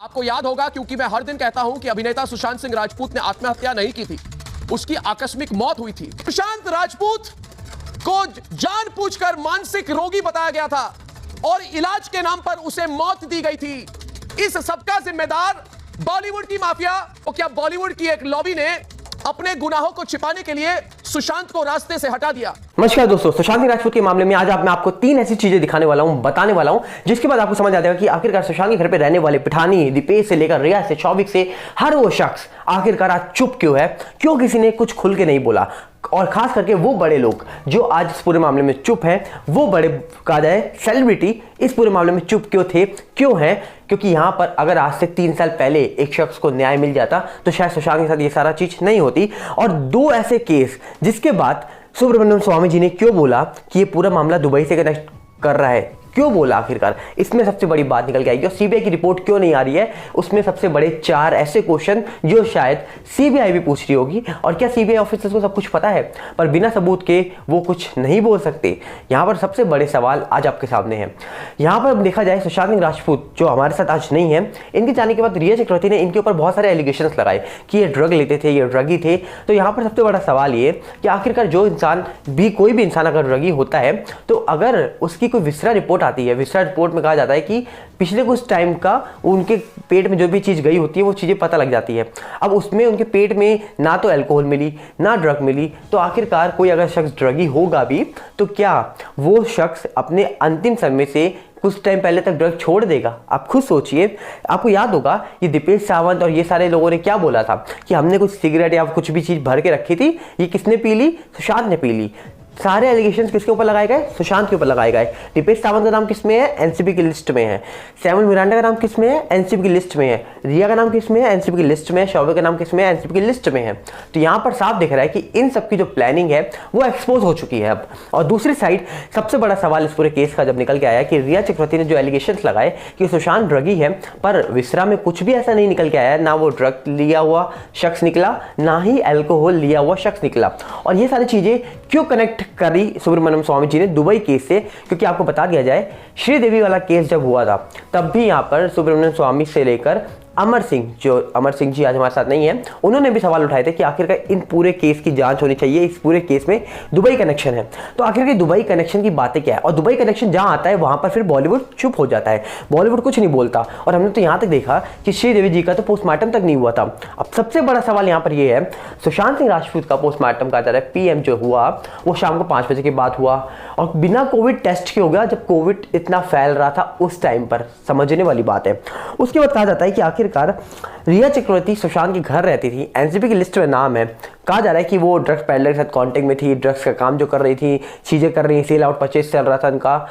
आपको याद होगा, क्योंकि मैं हर दिन कहता हूं कि अभिनेता सुशांत सिंह राजपूत ने आत्महत्या नहीं की थी, उसकी आकस्मिक मौत हुई थी। सुशांत राजपूत को जानबूझकर मानसिक रोगी बताया गया था और इलाज के नाम पर उसे मौत दी गई थी। इस सबका जिम्मेदार बॉलीवुड की माफिया, और क्या बॉलीवुड की एक लॉबी ने अपने गुनाहों को छिपाने के लिए सुशांत को रास्ते से हटा दिया। नमस्कार दोस्तों, सुशांत सिंह राजपूत के मामले में आज मैं आपको 3 ऐसी चीजें दिखाने वाला हूं, बताने वाला हूं, जिसके बाद आपको समझ आ जाएगा कि आखिरकार सुशांत के घर पे रहने वाले पिठानी, दीपेश से लेकर रिया से, शौविक से, हर वो शख्स आखिरकार आज चुप क्यों है, क्यों किसी ने कुछ खुल के नहीं बोला, और खास करके वो बड़े लोग जो आज इस पूरे मामले में चुप हैं, वो बड़े कहा जाए सेलिब्रिटी इस पूरे मामले में चुप क्यों थे, क्यों हैं। क्योंकि यहां पर अगर आज से 3 साल पहले एक शख्स को न्याय मिल जाता तो शायद सुशांत के साथ ये सारा चीज नहीं होती। और 2 ऐसे केस जिसके बाद सुब्रमण्यम स्वामी जी ने क्यों बोला कि ये पूरा मामला दुबई से कनेक्ट कर रहा है, क्यों बोला आखिरकार, इसमें सबसे बड़ी बात निकल के आएगी। और सीबीआई की रिपोर्ट क्यों नहीं आ रही है, उसमें सबसे बड़े 4 ऐसे क्वेश्चन जो शायद सीबीआई भी पूछ रही होगी। और क्या सीबीआई ऑफिसर्स को सब कुछ पता है पर बिना सबूत के वो कुछ नहीं बोल सकते, यहाँ पर सबसे बड़े सवाल आज आपके सामने हैं। यहाँ पर देखा जाए सुशांत सिंह राजपूत जो हमारे साथ आज नहीं है, इनके जाने के बाद रिया चक्रवर्ती ने इनके ऊपर बहुत सारे एलिगेशन लगाए कि ये ड्रग लेते थे, ये ड्रगी थे। तो यहाँ पर सबसे बड़ा सवाल ये कि आखिरकार जो इंसान भी, कोई भी इंसान अगर ड्रगी होता है तो अगर उसकी कोई विसरा रिपोर्ट आती है, विसरा रिपोर्ट में कहा जाता है कि पिछले कुछ टाइम का उनके पेट में जो भी चीज़ गई होती है वो चीज़ें पता लग जाती है। अब उसमें उनके पेट में ना तो अल्कोहल मिली ना ड्रग मिली, तो आखिरकार कोई अगर शख्स ड्रगी होगा भी तो क्या वो शख्स अपने अंतिम समय से कुछ टाइम पहले तक ड्रग छोड़ देगा? आप खुद सोचिए। आपको याद होगा ये दीपेश सावंत और ये सारे लोगों ने क्या बोला था कि हमने कुछ सिगरेट या कुछ भी चीज़ भर के रखी थी, ये किसने पी ली? सुशांत ने पी ली। सारे एलिगेशंस किसके ऊपर लगाए गए? सुशांत के ऊपर लगाए गए। दीपेश सावंत का नाम किसमें है? एनसीबी की लिस्ट में है। सैमुअल मिरांडा का नाम किसमें है? एनसीबी की लिस्ट में है। रिया का नाम किसमें है? एनसीबी की लिस्ट में है। शौविक का नाम किसमें है? एनसीबी की लिस्ट में है। तो यहाँ पर साफ दिख रहा है कि इन सब की जो प्लानिंग है वो एक्सपोज हो चुकी है अब। और दूसरी साइड सबसे बड़ा सवाल इस पूरे केस का जब निकल के आया कि रिया चक्रवर्ती ने जो एलिगेशंस लगाए कि सुशांत ड्रगी है, पर विसरा में कुछ भी ऐसा नहीं निकल के आया, ना वो ड्रग लिया हुआ शख्स निकला, ना ही अल्कोहल लिया हुआ शख्स निकला। और ये सारी चीजें क्यों कनेक्ट करी सुब्रमण्यम स्वामी जी ने दुबई केस से? क्योंकि आपको बता दिया जाए, श्रीदेवी वाला केस जब हुआ था तब भी यहाँ पर सुब्रमण्यम स्वामी से लेकर अमर सिंह, जो अमर सिंह जी आज हमारे साथ नहीं है, उन्होंने भी सवाल उठाए थे कि आखिरकार इन पूरे केस की जांच होनी चाहिए, इस पूरे केस में दुबई कनेक्शन है। तो आखिरकार दुबई कनेक्शन की बातें क्या है? और दुबई कनेक्शन जहां आता है वहां पर फिर बॉलीवुड चुप हो जाता है, बॉलीवुड कुछ नहीं बोलता। और हमने तो यहां तक देखा कि श्रीदेवी जी का तो पोस्टमार्टम तक नहीं हुआ था। अब सबसे बड़ा सवाल यहां पर यह है, सुशांत सिंह राजपूत का पोस्टमार्टम कहा जा रहा है पीएम जो हुआ वो शाम को 5 बजे के बाद हुआ और बिना कोविड टेस्ट के हो गया, जब कोविड इतना फैल रहा था उस टाइम पर। समझने वाली बात है। उसके बाद कहा जाता है कि आखिरकार रिया चक्रवर्ती सुशांत के घर रहती थी, एनसीबी की लिस्ट में नाम है। कहा जा रहा है कि वो ड्रग्स पैडलर के साथ कांटेक्ट में थी, ड्रग्स का काम जो कर रही थी, चीजें कर रही, सेल आउट परचेज चल रहा था उनका।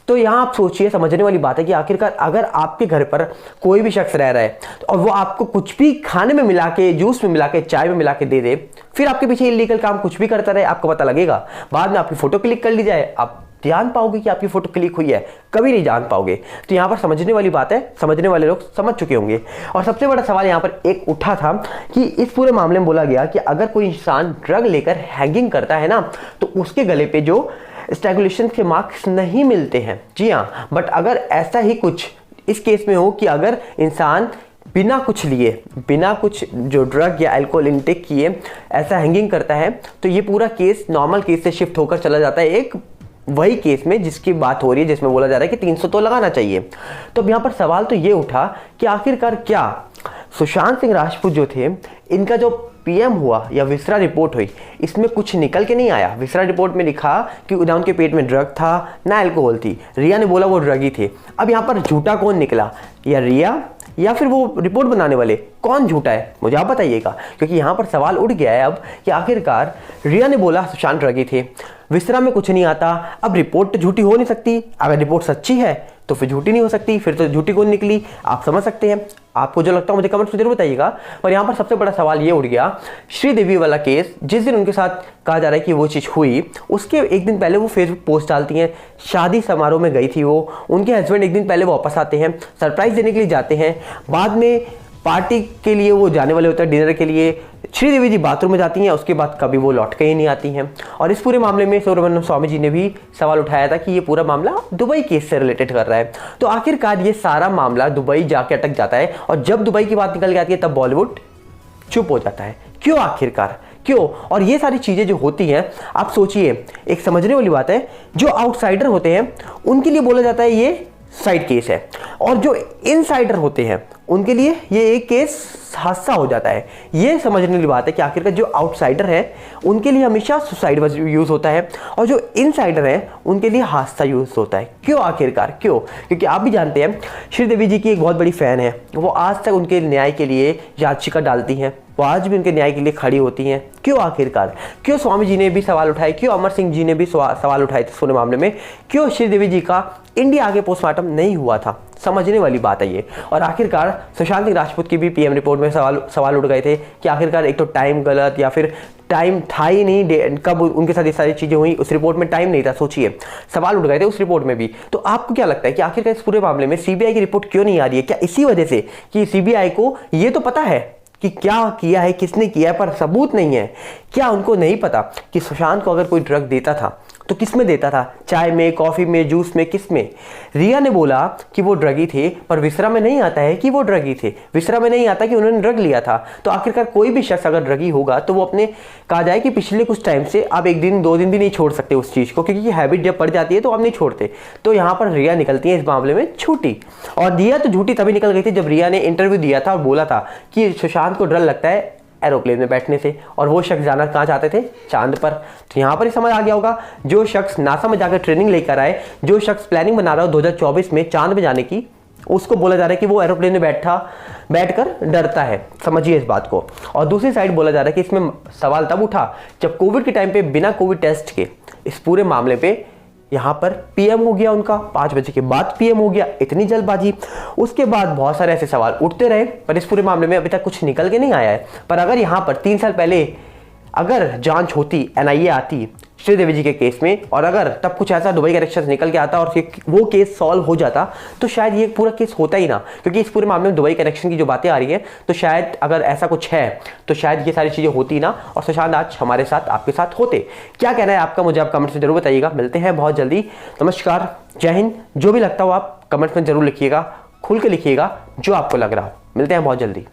तो यहाँ आप सोचिए, समझने वाली बात है कि आखिरकार अगर आपके घर पर कोई भी शख्स रह रहा है और वो आपको कुछ भी खाने में मिला के, जूस में मिला के, चाय में मिला के दे दे, फिर आपके पीछे इलीगल काम कुछ भी करता रहे, आपको पता लगेगा। बाद में आपकी फोटो क्लिक कर ली जाए, आप जान पाओगे कि आपकी फोटो क्लिक हुई है? कभी नहीं जान पाओगे। तो यहाँ पर समझने वाली बात है, समझने वाले लोग समझ चुके होंगे। और सबसे बड़ा सवाल यहाँ पर एक उठा था कि इस पूरे मामले में बोला गया कि अगर कोई इंसान ड्रग लेकर हैंगिंग करता है ना, तो उसके गले पे जो स्ट्रैंगुलेशन के मार्क्स नहीं मिलते हैं। जी हाँ, बट अगर ऐसा ही कुछ इस केस में हो कि अगर इंसान बिना कुछ लिए, बिना कुछ जो ड्रग या अल्कोहल इनटेक किए ऐसा हैंगिंग करता है, तो ये पूरा केस नॉर्मल केस से शिफ्ट होकर चला जाता है एक वही केस में जिसकी बात हो रही है, जिसमें बोला जा रहा है कि 300 तो लगाना चाहिए। तो अब यहाँ पर सवाल तो ये उठा कि आखिरकार क्या सुशांत सिंह राजपूत जो थे, इनका जो पीएम हुआ या विसरा रिपोर्ट हुई, इसमें कुछ निकल के नहीं आया। विसरा रिपोर्ट में लिखा कि ना उनके पेट में ड्रग था ना अल्कोहल थी। रिया ने बोला वो ड्रगी थे। अब यहाँ पर झूठा कौन निकला, या रिया या फिर वो रिपोर्ट बनाने वाले? कौन झूठा है मुझे आप बताइएगा। क्योंकि यहाँ पर सवाल उठ गया है अब कि आखिरकार रिया ने बोला सुशांत ड्रगी थे, विसरा में कुछ नहीं आता। अब रिपोर्ट तो झूठी हो नहीं सकती, अगर रिपोर्ट सच्ची है तो फिर झूठी नहीं हो सकती, फिर तो झूठी कौन निकली? आप समझ सकते हैं। आपको जो लगता है मुझे कमेंट में जरूर बताइएगा। और यहाँ पर सबसे बड़ा सवाल ये उठ गया, श्रीदेवी वाला केस, जिस दिन उनके साथ कहा जा रहा है कि वो चीज़ हुई, उसके एक दिन पहले वो फेसबुक पोस्ट डालती हैं, शादी समारोह में गई थी वो, उनके हस्बैंड एक दिन पहले वापस आते हैं, सरप्राइज देने के लिए जाते हैं, बाद में पार्टी के लिए वो जाने वाले होते हैं, डिनर के लिए। श्रीदेवी जी बाथरूम में जाती हैं, उसके बाद कभी वो लौट के ही नहीं आती हैं। और इस पूरे मामले में सुब्रमण्यम स्वामी जी ने भी सवाल उठाया था कि ये पूरा मामला दुबई केस से रिलेटेड कर रहा है। तो आखिरकार ये सारा मामला दुबई जाके अटक जाता है, और जब दुबई की बात निकल के आती है तब बॉलीवुड चुप हो जाता है। क्यों आखिरकार, क्यों? और ये सारी चीजें जो होती हैं, आप सोचिए, एक समझने वाली बात है, जो आउटसाइडर होते हैं उनके लिए बोला जाता है ये साइड केस है, और जो इनसाइडर होते हैं उनके लिए ये एक केस हादसा हो जाता है। ये समझने वाली बात है कि आखिरकार जो आउटसाइडर है उनके लिए हमेशा सुसाइड यूज होता है, और जो इनसाइडर है उनके लिए हादसा यूज होता है। क्यों आखिरकार, क्यों? क्योंकि आप भी जानते हैं श्रीदेवी जी की एक बहुत बड़ी फैन है, वो आज तक उनके न्याय के लिए याचिका डालती हैं, वो आज भी उनके न्याय के लिए खड़ी होती हैं। क्यों आखिरकार, क्यों स्वामी जी ने भी सवाल उठाए, क्यों अमर सिंह जी ने भी सवाल उठाए थे इस पूरे मामले में, क्यों श्रीदेवी जी का इंडिया आगे पोस्टमार्टम नहीं हुआ था? समझने वाली बात है ये। और आखिरकार सुशांत सिंह राजपूत की भी पीएम रिपोर्ट में सवाल उठ गए थे कि आखिरकार एक तो टाइम गलत, या फिर टाइम था ही नहीं, कब उनके साथ ये सारी चीजें हुई, उस रिपोर्ट में टाइम नहीं था। सोचिए, सवाल उठ गए थे उस रिपोर्ट में भी। तो आपको क्या लगता है कि आखिरकार इस पूरे मामले में सीबीआई की रिपोर्ट क्यों नहीं आ रही है? क्या इसी वजह से कि सीबीआई को ये तो पता है कि क्या किया है, किसने किया है, पर सबूत नहीं है? क्या उनको नहीं पता कि सुशांत को अगर कोई ड्रग देता था तो किस में देता था? चाय में, कॉफी में, जूस में, किस में? रिया ने बोला कि वो ड्रगी थे, पर विसरा में नहीं आता है कि वो ड्रगी थे, विसरा में नहीं आता कि उन्होंने ड्रग लिया था। तो आखिरकार कोई भी शख्स अगर ड्रगी होगा तो वो अपने, कहा जाए कि पिछले कुछ टाइम से आप एक दिन 2 दिन भी नहीं छोड़ सकते उस चीज़ को, क्योंकि हैबिट जब पड़ जाती है तो आप नहीं छोड़ते। तो यहाँ पर रिया निकलती है इस मामले में झूठी। और रिया तो झूठी तभी निकल गई थी जब रिया ने इंटरव्यू दिया था और बोला था कि सुशांत को डर लगता है एरोप्लेन में बैठने से, और वो शख्स जाना कहाँ चाहते थे? चांद पर। तो यहाँ पर ही समझ आ गया होगा, जो शख्स नासा में जाकर ट्रेनिंग लेकर आए, जो शख्स प्लानिंग बना रहा हो 2024 में चांद में जाने की, उसको बोला जा रहा है कि वो एरोप्लेन में बैठकर डरता है। समझिए इस बात को। और दूसरी साइड बोला जा रहा है कि इसमें सवाल तब उठा जब कोविड के टाइम पे बिना कोविड टेस्ट के इस पूरे मामले पे यहाँ पर पीएम हो गया, उनका 5 बजे के बाद पीएम हो गया, इतनी जल्दबाजी। उसके बाद बहुत सारे ऐसे सवाल उठते रहे, पर इस पूरे मामले में अभी तक कुछ निकल के नहीं आया है। पर अगर यहाँ पर 3 साल पहले अगर जांच होती, एनआईए आती श्रीदेवी जी के केस में, और अगर तब कुछ ऐसा दुबई कनेक्शन निकल के आता और वो केस सॉल्व हो जाता, तो शायद ये पूरा केस होता ही ना। क्योंकि इस पूरे मामले में दुबई कनेक्शन की जो बातें आ रही है, तो शायद अगर ऐसा कुछ है तो शायद ये सारी चीजें होती ना, और सुशांत आज हमारे साथ, आपके साथ होते। क्या कहना है आपका, मुझे आप कमेंट्स में जरूर बताइएगा। मिलते हैं बहुत जल्दी। नमस्कार, जय हिंद। जो भी लगता हो आप कमेंट्स में जरूर लिखिएगा, खुल के लिखिएगा जो आपको लग रहा हो। मिलते हैं बहुत जल्दी।